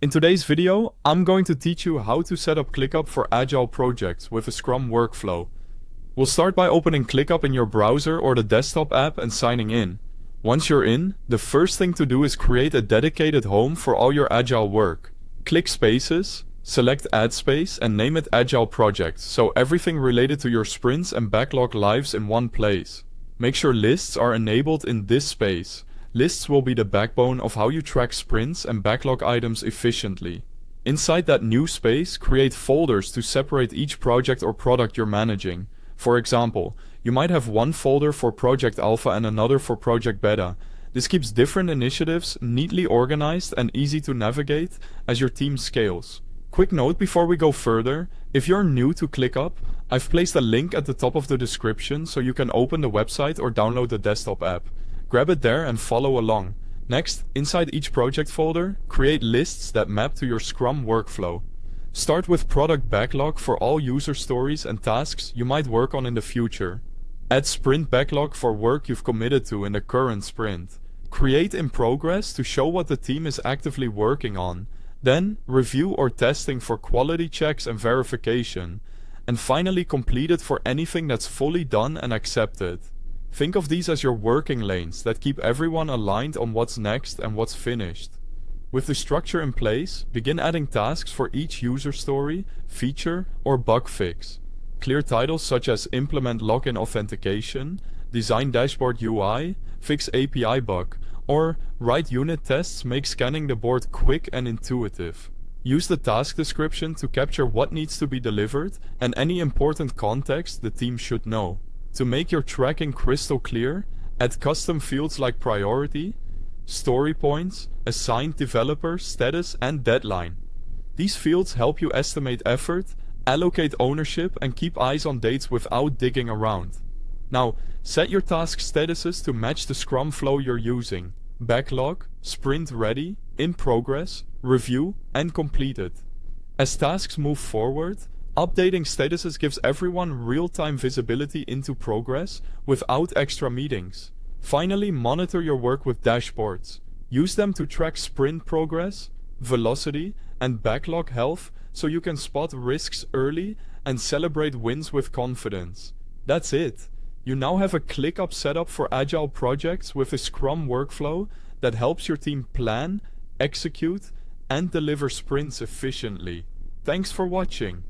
In today's video, I'm going to teach you how to set up ClickUp for Agile projects with a Scrum workflow. We'll start by opening ClickUp in your browser or the desktop app and signing in. Once you're in, the first thing to do is create a dedicated home for all your Agile work. Click Spaces, select Add Space and name it Agile Project, so everything related to your sprints and backlog lives in one place. Make sure lists are enabled in this space. Lists will be the backbone of how you track sprints and backlog items efficiently. Inside that new space, create folders to separate each project or product you're managing. For example, you might have one folder for Project Alpha and another for Project Beta. This keeps different initiatives neatly organized and easy to navigate as your team scales. Quick note before we go further, if you're new to ClickUp, I've placed a link at the top of the description so you can open the website or download the desktop app. Grab it there and follow along. Next, inside each project folder, create lists that map to your Scrum workflow. Start with Product Backlog for all user stories and tasks you might work on in the future. Add Sprint Backlog for work you've committed to in the current sprint. Create in progress to show what the team is actively working on. Then, review or testing for quality checks and verification. And finally, complete it for anything that's fully done and accepted. Think of these as your working lanes that keep everyone aligned on what's next and what's finished. With the structure in place, begin adding tasks for each user story, feature, or bug fix. Clear titles such as Implement Login Authentication, Design Dashboard UI, Fix API Bug, or Write Unit Tests make scanning the board quick and intuitive. Use the task description to capture what needs to be delivered and any important context the team should know. To make your tracking crystal clear, add custom fields like priority, story points, assigned developer status, and deadline. These fields help you estimate effort, allocate ownership, and keep eyes on dates without digging around. Now, set your task statuses to match the Scrum flow you're using: backlog, sprint ready, in progress, review, and completed. As tasks move forward, updating statuses gives everyone real-time visibility into progress without extra meetings. Finally, monitor your work with dashboards. Use them to track sprint progress, velocity, and backlog health so you can spot risks early and celebrate wins with confidence. That's it. You now have a ClickUp setup for Agile projects with a Scrum workflow that helps your team plan, execute, and deliver sprints efficiently. Thanks for watching.